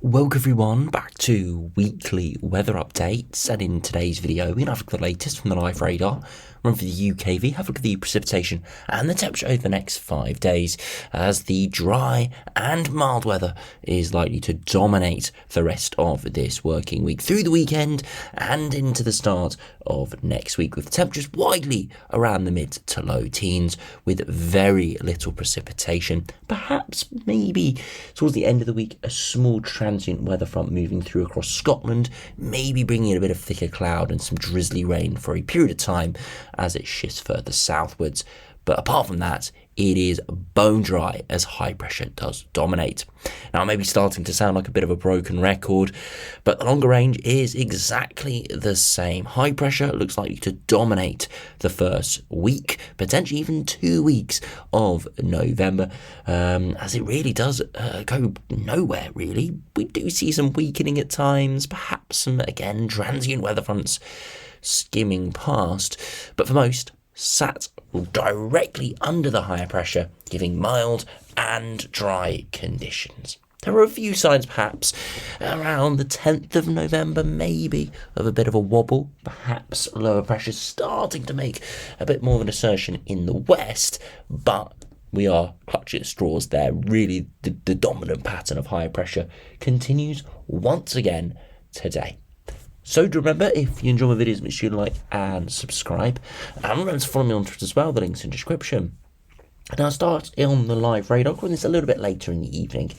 Welcome everyone back to weekly weather updates, and in today's video we're going to have a look at the latest from the live radar, run for the UKV, have a look at the precipitation and the temperature over the next 5 days, as the dry and mild weather is likely to dominate the rest of this working week through the weekend and into the start of next week, with temperatures widely around the mid to low teens with very little precipitation. Perhaps maybe towards the end of the week a small transient weather front moving through across Scotland, maybe bringing in a bit of thicker cloud and some drizzly rain for a period of time as it shifts further southwards. But apart from that, it is bone dry as high pressure does dominate. Now, I may be starting to sound like a bit of a broken record, but the longer range is exactly the same. High pressure looks likely to dominate the first week, potentially even 2 weeks of November, as it really does go nowhere, really. We do see some weakening at times, perhaps some, again, transient weather fronts skimming past, but for most, sat directly under the higher pressure, giving mild and dry conditions. There are a few signs, perhaps, around the 10th of November, maybe, of a bit of a wobble, perhaps lower pressure starting to make a bit more of an assertion in the west, but we are clutching at straws there. Really, the dominant pattern of higher pressure continues once again today. So do remember, if you enjoy my videos, make sure you like and subscribe. And remember to follow me on Twitter as well, the link's in the description. And I'll start on the live radar, calling this a little bit later in the evening.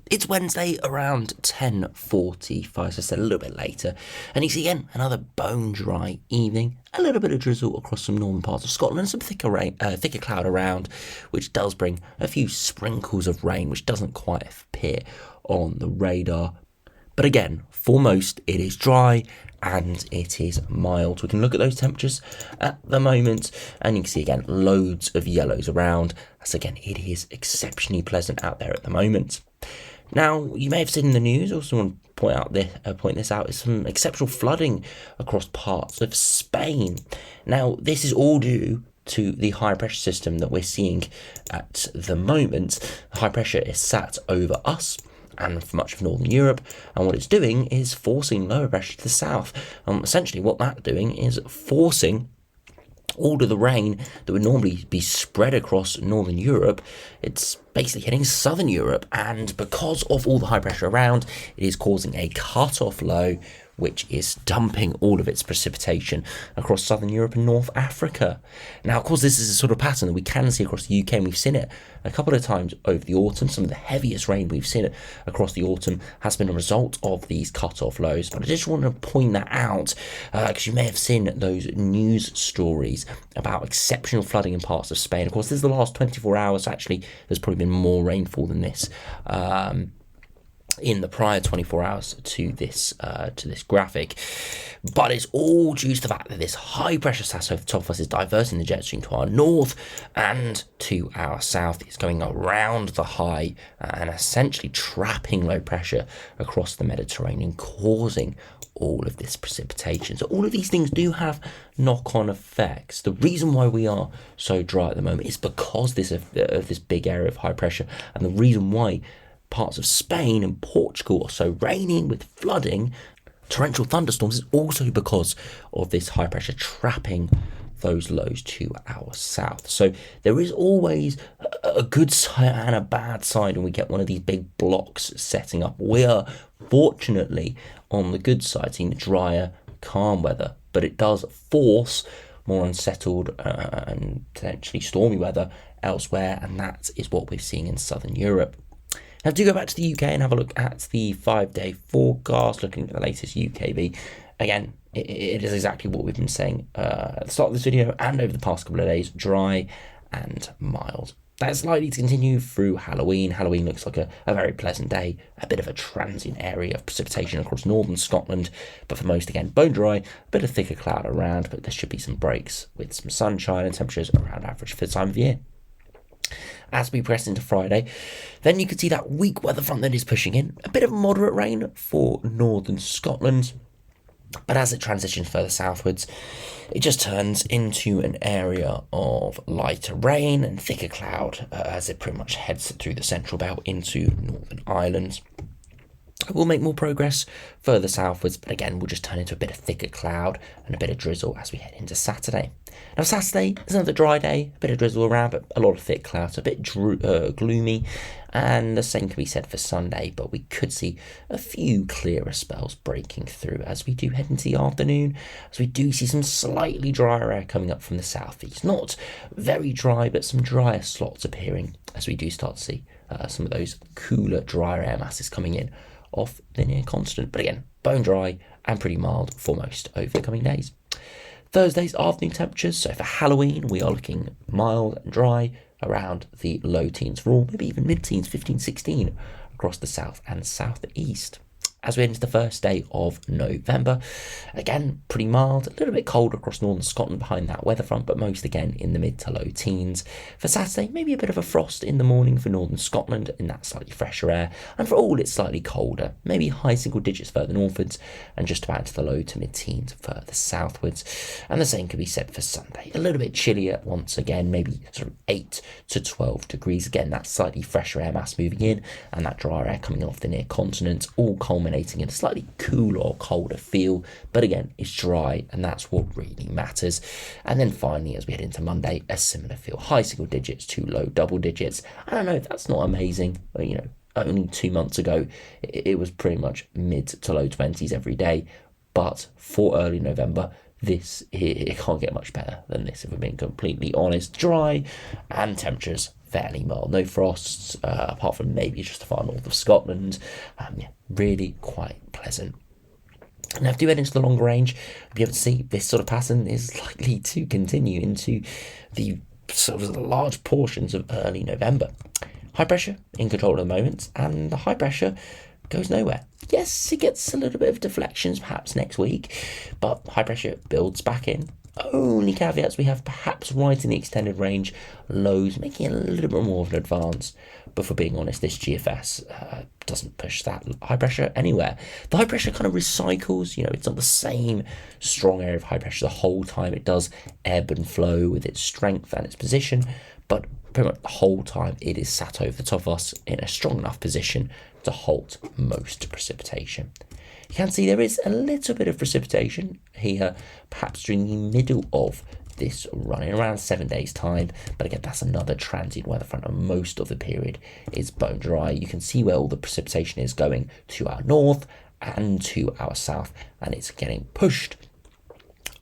It's Wednesday around 10:45, so I said a little bit later. And you see again, another bone dry evening. A little bit of drizzle across some northern parts of Scotland, some thicker cloud around, which does bring a few sprinkles of rain, which doesn't quite appear on the radar. But again, for most, it is dry and it is mild. We can look at those temperatures at the moment, and you can see again loads of yellows around. As again, it is exceptionally pleasant out there at the moment. Now, you may have seen in the news, also want to point this out, is some exceptional flooding across parts of Spain. Now, this is all due to the high pressure system that we're seeing at the moment. High pressure is sat over us and for much of northern Europe, and what it's doing is forcing lower pressure to the south. Essentially what that's doing is forcing all of the rain that would normally be spread across northern Europe, it's basically hitting southern Europe, and because of all the high pressure around, it is causing a cut-off low which is dumping all of its precipitation across southern Europe and North Africa. Now, of course, this is a sort of pattern that we can see across the UK, and we've seen it a couple of times over the autumn. Some of the heaviest rain we've seen across the autumn has been a result of these cut-off lows. But I just want to point that out, because you may have seen those news stories about exceptional flooding in parts of Spain. Of course, this is the last 24 hours. Actually, there's probably been more rainfall than this in the prior 24 hours to this graphic, but it's all due to the fact that this high pressure sat over the top of us is diverting the jet stream to our north and to our south. It's going around the high and essentially trapping low pressure across the Mediterranean, causing all of this precipitation. So all of these things do have knock-on effects. The reason why we are so dry at the moment is because of this big area of high pressure, and the reason why parts of Spain and Portugal are so rainy with flooding, torrential thunderstorms, is also because of this high pressure trapping those lows to our south. So there is always a good side and a bad side when we get one of these big blocks setting up. We are fortunately on the good side, seeing the drier, calm weather, but it does force more unsettled and potentially stormy weather elsewhere, and that is what we're seeing in southern Europe. Now, do go back to the UK and have a look at the 5-day forecast, looking at the latest UKV. Again, it is exactly what we've been saying at the start of this video and over the past couple of days: dry and mild. That's likely to continue through Halloween. Halloween looks like a very pleasant day, a bit of a transient area of precipitation across northern Scotland, but for most, again, bone dry, a bit of thicker cloud around, but there should be some breaks with some sunshine and temperatures around average for the time of year. As we press into Friday, then you can see that weak weather front that is pushing in. A bit of moderate rain for northern Scotland, but as it transitions further southwards, it just turns into an area of lighter rain and thicker cloud as it pretty much heads through the central belt into Northern Ireland. We'll make more progress further southwards, but again, we'll just turn into a bit of thicker cloud and a bit of drizzle as we head into Saturday. Now, Saturday is another dry day, a bit of drizzle around, but a lot of thick clouds, a bit gloomy, and the same can be said for Sunday, but we could see a few clearer spells breaking through as we do head into the afternoon, as we do see some slightly drier air coming up from the southeast. Not very dry, but some drier slots appearing as we do start to see some of those cooler, drier air masses coming in off the near continent. But again, bone dry and pretty mild for most over the coming days. Thursday's afternoon temperatures, so for Halloween we are looking mild and dry around the low teens for all, maybe even mid-teens, 15, 16 across the south and southeast. As we head into the first day of November, again, pretty mild, a little bit colder across northern Scotland behind that weather front, but most again in the mid to low teens. For Saturday, maybe a bit of a frost in the morning for northern Scotland in that slightly fresher air, and for all it's slightly colder, maybe high single digits further northwards, and just about to the low to mid teens further southwards. And the same could be said for Sunday, a little bit chillier once again, maybe sort of 8 to 12 degrees. Again, that slightly fresher air mass moving in, and that drier air coming off the near continent, all culminating in a slightly cooler or colder feel, but again, it's dry, and that's what really matters. And then finally, as we head into Monday, a similar feel, high single digits to low double digits. I don't know if that's not amazing, but only 2 months ago, it was pretty much mid to low 20s every day, but for early November, it can't get much better than this, if we're being completely honest. Dry and temperatures fairly mild, no frosts, apart from maybe just the far north of Scotland. Really quite pleasant. Now, if you head into the longer range, you'll be able to see this sort of pattern is likely to continue into the sort of large portions of early November. High pressure in control at the moment, and the high pressure goes nowhere. Yes, it gets a little bit of deflections perhaps next week, but high pressure builds back in. Only caveats we have perhaps right in the extended range lows, making it a little bit more of an advance. But for being honest, this GFS doesn't push that high pressure anywhere. The high pressure kind of recycles, it's not the same strong area of high pressure the whole time. It does ebb and flow with its strength and its position, but pretty much the whole time it is sat over the top of us in a strong enough position to halt most precipitation. You can see there is a little bit of precipitation here, perhaps during the middle of this run, in around 7 days' time. But again, that's another transient weather front, and most of the period is bone dry. You can see where all the precipitation is going to our north and to our south, and it's getting pushed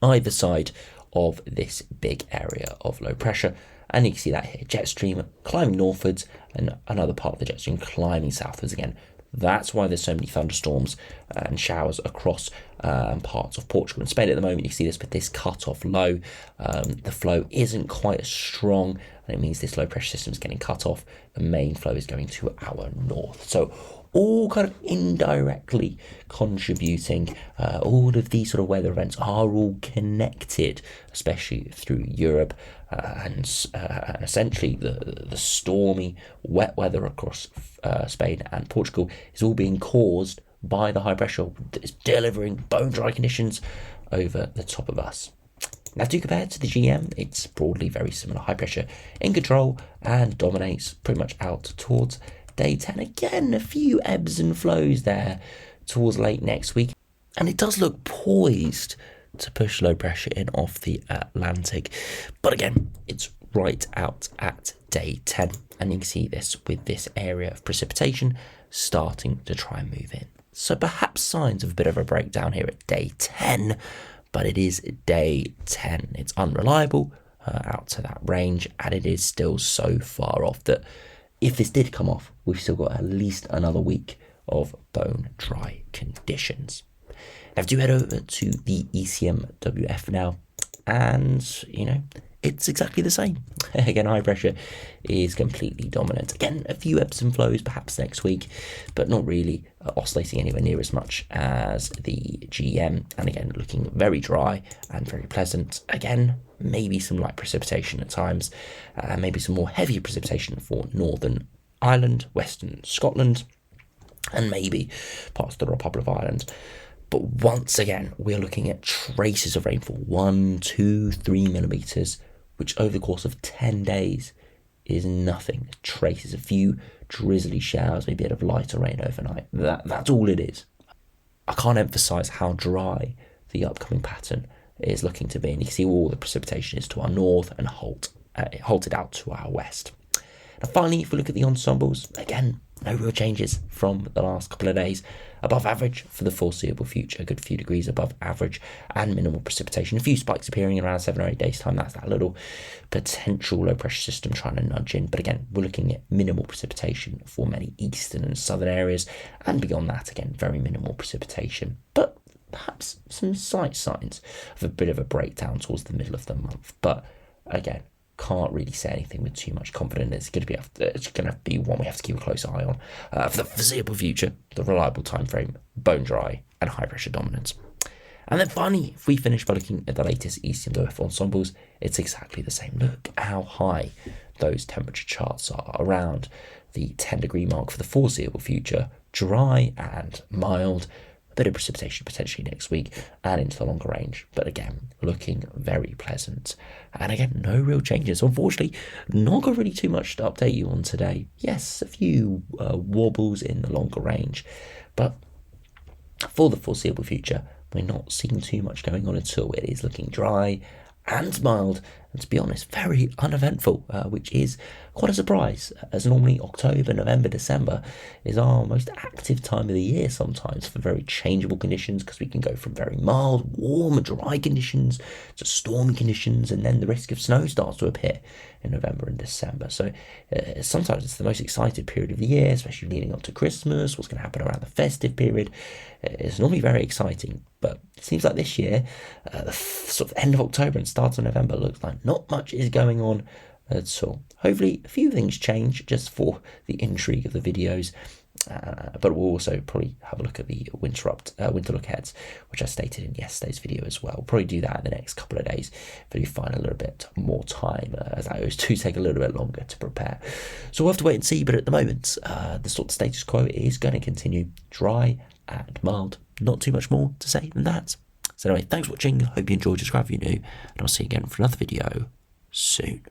either side of this big area of low pressure. And you can see that here, jet stream climbing northwards, and another part of the jet stream climbing southwards again. That's why there's so many thunderstorms and showers across parts of Portugal and Spain at the moment. You see this with this cut-off low. The flow isn't quite as strong, and it means this low pressure system is getting cut off. The main flow is going to our north. So all kind of indirectly contributing. All of these sort of weather events are all connected, especially through Europe, and essentially the stormy wet weather across Spain and Portugal is all being caused by the high pressure that is delivering bone dry conditions over the top of us. Now, to compare to the GM, it's broadly very similar. High pressure in control and dominates pretty much out towards day 10. Again, a few ebbs and flows there towards late next week, and it does look poised to push low pressure in off the Atlantic, but again, it's right out at day 10, and you can see this with this area of precipitation starting to try and move in. So perhaps signs of a bit of a breakdown here at day 10, but it is day 10. It's unreliable out to that range, and it is still so far off that if this did come off, we've still got at least another week of bone dry conditions. Now, do head over to the ECMWF now, and it's exactly the same. Again, high pressure is completely dominant. Again, a few ebbs and flows perhaps next week, but not really oscillating anywhere near as much as the GM. And again, looking very dry and very pleasant. Again, maybe some light precipitation at times, maybe some more heavy precipitation for Northern Ireland, Western Scotland, and maybe parts of the Republic of Ireland. But once again, we're looking at traces of rainfall, 1, 2, 3 millimetres, which over the course of 10 days is nothing. Traces, a few drizzly showers, maybe a bit of lighter rain overnight. That's all it is. I can't emphasise how dry the upcoming pattern is looking to be, and you can see all the precipitation is to our north and halted out to our west. Now finally, if we look at the ensembles, again, no real changes from the last couple of days. Above average for the foreseeable future, a good few degrees above average, and minimal precipitation. A few spikes appearing in around 7 or 8 days' time. That's that little potential low pressure system trying to nudge in. But again, we're looking at minimal precipitation for many eastern and southern areas. And beyond that, again, very minimal precipitation. But perhaps some slight signs of a bit of a breakdown towards the middle of the month. But again, can't really say anything with too much confidence. It's going to be one we have to keep a close eye on for the foreseeable future. The reliable time frame, bone dry, and high pressure dominance. And then finally, if we finish by looking at the latest East and WF ensembles, it's exactly the same. Look how high those temperature charts are, around the 10-degree mark for the foreseeable future. Dry and mild. A bit of precipitation potentially next week and into the longer range, but again, looking very pleasant. And again, no real changes. Unfortunately, not got really too much to update you on today. Yes, a few wobbles in the longer range, but for the foreseeable future, we're not seeing too much going on at all. It is looking dry and mild, and to be honest, very uneventful, which is quite a surprise, as normally October, November, December is our most active time of the year sometimes for very changeable conditions, because we can go from very mild, warm, dry conditions to stormy conditions, and then the risk of snow starts to appear in November and December. So sometimes it's the most excited period of the year, especially leading up to Christmas, what's going to happen around the festive period. It's normally very exciting, but it seems like this year, the sort of end of October and start of November looks like not much is going on at all. Hopefully a few things change just for the intrigue of the videos, but we'll also probably have a look at the winter look aheads, which I stated in yesterday's video as well. We'll probably do that in the next couple of days if you find a little bit more time, as I always do take a little bit longer to prepare. So we'll have to wait and see, but at the moment, the sort of status quo is going to continue dry and mild. Not too much more to say than that. So anyway, thanks for watching. Hope you enjoyed. Subscribe if you're new, and I'll see you again for another video soon.